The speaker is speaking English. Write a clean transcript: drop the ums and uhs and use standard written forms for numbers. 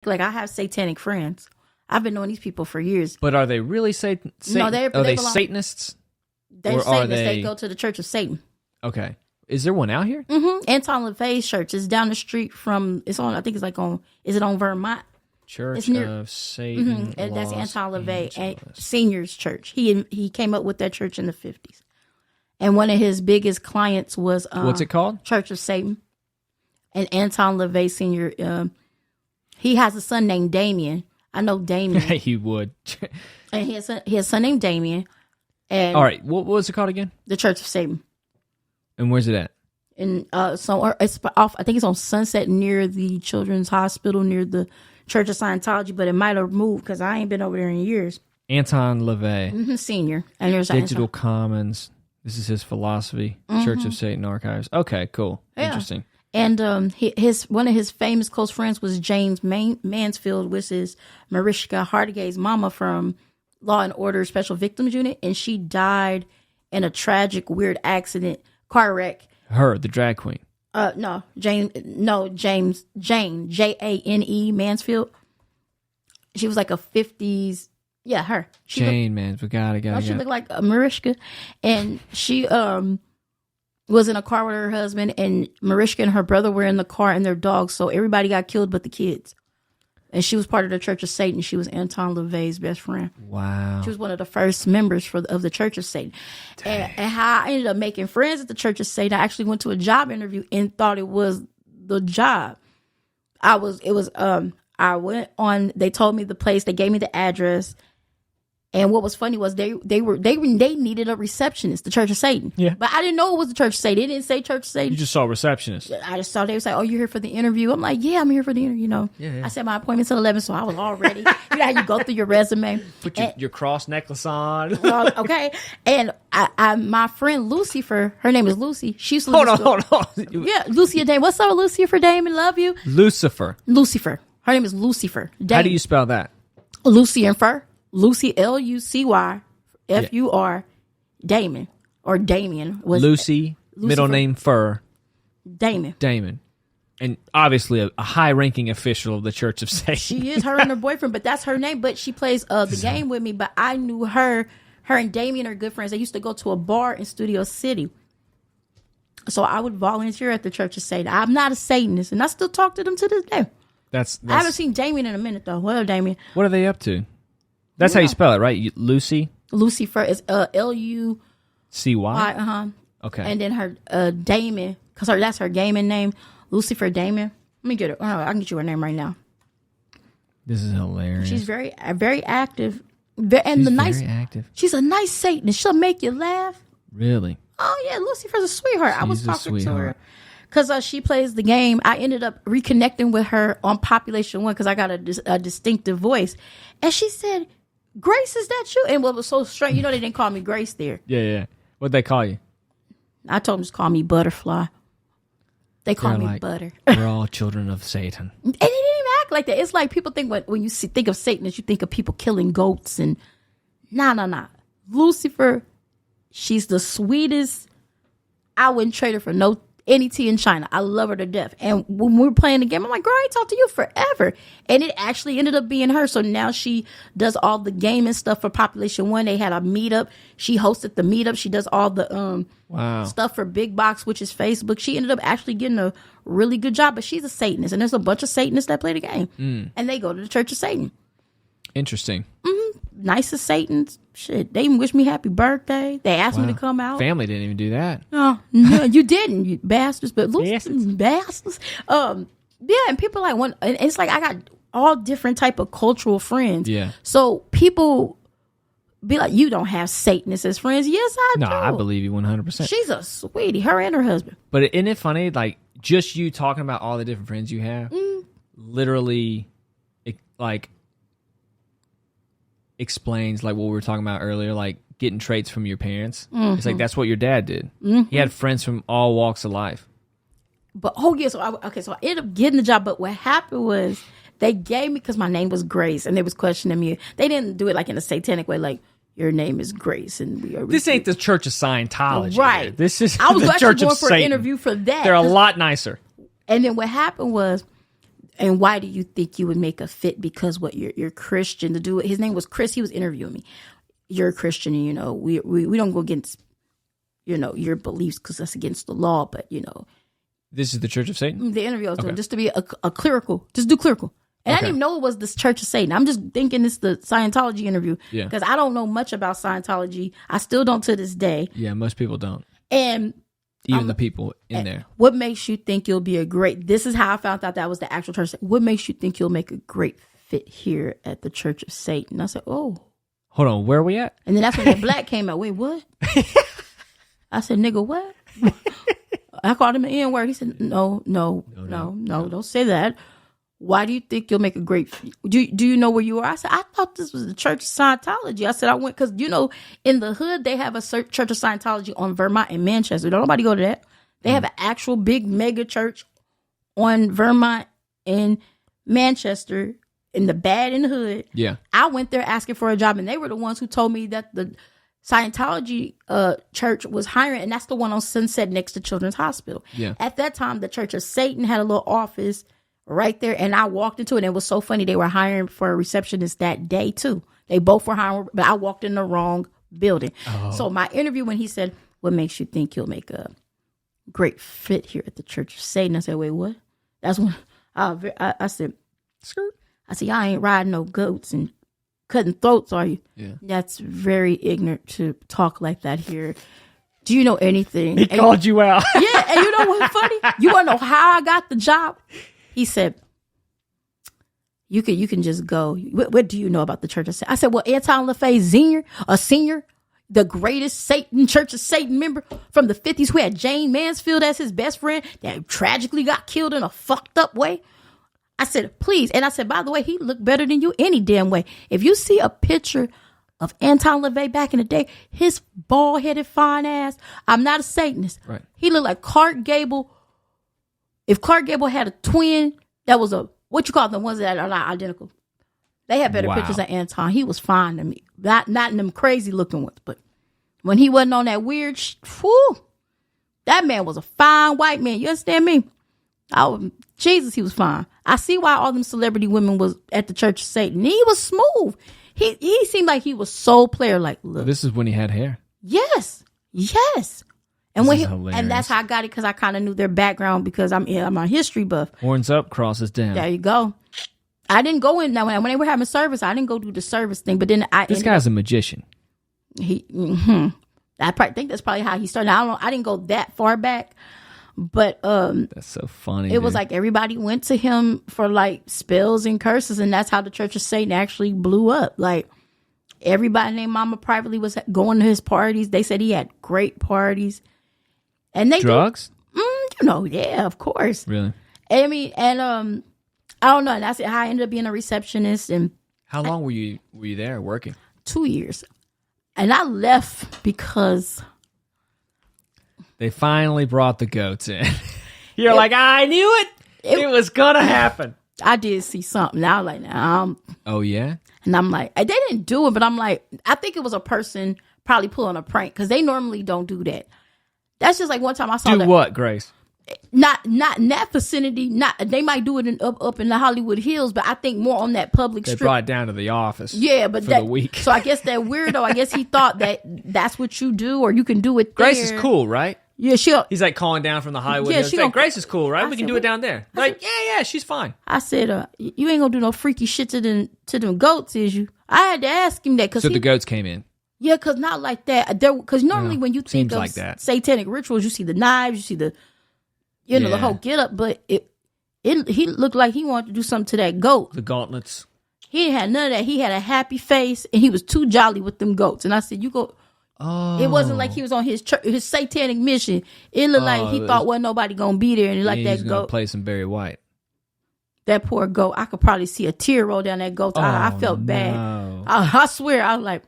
Like, I have satanic friends. I've been knowing these people for years. But are they really Satan? No, are they Satanists? They're Satanists. They go to the Church of Satan. Okay. Is there one out here? Mm-hmm. Anton LaVey's church is down the street from, it's on, I think it's like on, is it on Vermont? Church of Satan. Mm-hmm. And that's Anton LaVey Senior's church. He came up with that church in the 50s. And one of his biggest clients was... what's it called? Church of Satan. And Anton LaVey Senior, he has a son named Damien. I know Damien. He would. And he has a son named Damien. And all right. What was it called again? The Church of Satan. And where's it at? And so it's off. I think it's on Sunset near the Children's Hospital, near the Church of Scientology, but it might have moved because I ain't been over there in years. Anton LaVey. Senior. And there's Digital Commons. This is his philosophy. Church of Satan Archives. Okay, cool. Yeah. Interesting. And one of his famous close friends was James Mansfield, which is Mariska Hargitay's mama from Law and Order Special Victims Unit, and she died in a tragic, weird accident, car wreck. Her, the drag queen. Jane, Jane Mansfield. She was like a 50s. Yeah, her. Jane Mansfield. Got it. She looked like Mariska, and she was in a car with her husband, and Mariska and her brother were in the car and their dogs, so everybody got killed but the kids. And she was part of the Church of Satan. She was Anton LaVey's best friend. Wow. She was one of the first members of the Church of Satan. And how I ended up making friends at the Church of Satan, I actually went to a job interview and thought it was the job. I went on, they told me the place, they gave me the address. And what was funny was they needed a receptionist, the Church of Satan. Yeah. But I didn't know it was the Church of Satan. They didn't say Church of Satan. You just saw receptionist. I just saw they was like, "Oh, you're here for the interview." I'm like, "Yeah, I'm here for the interview." Yeah. I said my appointment's at 11, so I was all ready. You know how you go through your resume, put your cross necklace on. Okay. And my friend Lucifer, her name is Lucy. She used to hold on. Yeah, Lucy Dame. What's up, Lucifer Damon? Love you. Lucifer. Her name is Lucifer. Damon. How do you spell that? Lucy and Fur. Lucy, Lucy, Fur, Damon, or Damien. Lucy, middle name Fur. Damon. And obviously a high-ranking official of the Church of Satan. She is, her and her boyfriend, but that's her name. But she plays the game with me, but I knew her. Her and Damien are good friends. They used to go to a bar in Studio City. So I would volunteer at the Church of Satan. I'm not a Satanist, and I still talk to them to this day. I haven't seen Damien in a minute, though. What up, Damien? What are they up to? That's how you spell it, right? Lucy? Lucifer is Lucy. Okay. And then her Damon, because that's her gaming name, Lucifer Damon. Let me get her. I can get you her name right now. This is hilarious. She's very active. Very active. She's a nice Satanist. She'll make you laugh. Really? Oh, yeah. Lucifer's a sweetheart. I was talking to her. Because she plays the game. I ended up reconnecting with her on Population 1 because I got a distinctive voice. And she said, "Grace, is that you?" And what was so strange, they didn't call me Grace there. Yeah. What'd they call you? I told them to call me Butterfly. They call me Butter. We're all children of Satan. And they didn't even act like that. It's like people think when you think of Satanists, you think of people killing goats and nah. Lucifer, she's the sweetest. I wouldn't trade her for any tea in China. I love her to death. And when we were playing the game, I'm like, "Girl, I ain't talked to you forever." And it actually ended up being her. So now she does all the gaming stuff for Population 1. They had a meetup. She hosted the meetup. She does all the stuff for Big Box, which is Facebook. She ended up actually getting a really good job. But she's a Satanist. And there's a bunch of Satanists that play the game. And they go to the Church of Satan. Interesting. Nicest Satans. Shit, they even wish me happy birthday. They asked me to come out. Family didn't even do that. No, you didn't, you bastards. But bastards. Yeah, and people and it's like I got all different type of cultural friends. Yeah. So people be like, "You don't have Satanists as friends." Yes, I do. No, I believe you 100%. She's a sweetie. Her and her husband. But isn't it funny? Like just you talking about all the different friends you have, literally, explains like what we were talking about earlier, like getting traits from your parents. It's like that's what your dad did. He had friends from all walks of life. But so I ended up getting the job. But what happened was they gave me, because my name was Grace, and they was questioning me. They didn't do it like in a satanic way, like your name is Grace, and we are. This ain't the Church of Scientology, right? Here. This is I was the actually Church going of for Satan. an interview for that. They're a lot nicer. And then what happened was, And why do you think you would make a fit? Because what you're Christian. To do it. His name was Chris. He was interviewing me. You're a Christian, and we don't go against your beliefs because that's against the law. But this is the Church of Satan. The interview I was doing just to be a clerical, just do clerical. And I didn't even know it was the Church of Satan. I'm just thinking it's the Scientology interview because I don't know much about Scientology. I still don't to this day. Yeah, most people don't. And even the people in there. What makes you think you'll be a great? This is how I found out that was the actual church. What makes you think you'll make a great fit here at the Church of Satan? I said, oh. Hold on, where are we at? And then that's when the black came out. Wait, what? I said, nigga, what? I called him an N-word. He said, no, don't say that. Why do you think you'll make a great fit? Do you know where you are? I said, I thought this was the Church of Scientology. I said, I went, because, in the hood, they have a Church of Scientology on Vermont and Manchester. Don't nobody go to that. They have an actual big mega church on Vermont and Manchester in the bad in the hood. Yeah. I went there asking for a job, and they were the ones who told me that the Scientology church was hiring, and that's the one on Sunset next to Children's Hospital. Yeah. At that time, the Church of Satan had a little office right there, and I walked into it, and it was so funny. They were hiring for a receptionist that day, too. They both were hiring, but I walked in the wrong building. Oh. So my interview, when he said, what makes you think you'll make a great fit here at the Church of Satan? I said, wait, what? That's when I said, skirt. I said, y'all ain't riding no goats and cutting throats, are you? Yeah. That's very ignorant to talk like that here. Do you know anything? He called you out. Yeah, and you know what's funny? You want to know how I got the job? He said, you can just go. What do you know about the Church of Satan? I said, well, Anton LaFay Senior, the greatest Church of Satan member from the 50s who had Jane Mansfield as his best friend that tragically got killed in a fucked up way. I said, please. And I said, by the way, he looked better than you any damn way. If you see a picture of Anton LaVey back in the day, his bald-headed fine ass, I'm not a Satanist. Right. He looked like Clark Gable. If Clark Gable had a twin, that was the ones that are not identical. They had better pictures of Anton. He was fine to me. Not in them crazy looking ones, but when he wasn't on that weird that man was a fine white man. You understand me? Jesus, he was fine. I see why all them celebrity women was at the Church of Satan. He was smooth. He seemed like he was so player. Like, look, this is when he had hair. Yes. And and that's how I got it, because I kind of knew their background because I'm a history buff. Horns up, crosses down. There you go. I didn't go in now when they were having service. I didn't go do the service thing, but then this guy's a magician. I think that's probably how he started. I didn't go that far back. But that's so funny. It was like everybody went to him for like spells and curses, and that's how the Church of Satan actually blew up. Like everybody named Mama privately was going to his parties. They said he had great parties, and they drugs. Yeah, of course. Really? I mean, and I don't know. And that's how I ended up being a receptionist. And how long were you there working? 2 years, and I left because they finally brought the goats in. You're like, I knew it. It was going to happen. I did see something. I was like, nah. Oh, yeah? And I'm like, they didn't do it, but I'm like, I think it was a person probably pulling a prank, because they normally don't do that. That's just like one time I saw Do what, Grace? Not in that vicinity. They might do it up in the Hollywood Hills, but I think more on that public strip. They brought it down to the office. Yeah, but for the week. So I guess that weirdo, I guess he thought that's what you do, or you can do it there. Grace is cool, right? Yeah, he's like calling down from the Hollywood Hills. Like, Grace is cool, right? We can do it down there. Like, yeah, she's fine. I said, you ain't gonna do no freaky shit to them goats, is you? I had to ask him that, because the goats came in. Yeah, because not like that. Because normally when you think of like that. satanic rituals, you see the knives, you see the the whole get up, but he looked like he wanted to do something to that goat. The gauntlets. He didn't have none of that. He had a happy face, and he was too jolly with them goats. And I said, you go. Oh. It wasn't like he was on his satanic mission. It looked like he thought wasn't nobody gonna be there, and he like that goat. Play some Barry White. That poor goat. I could probably see a tear roll down that goat's eye. I felt bad. I swear, I was like,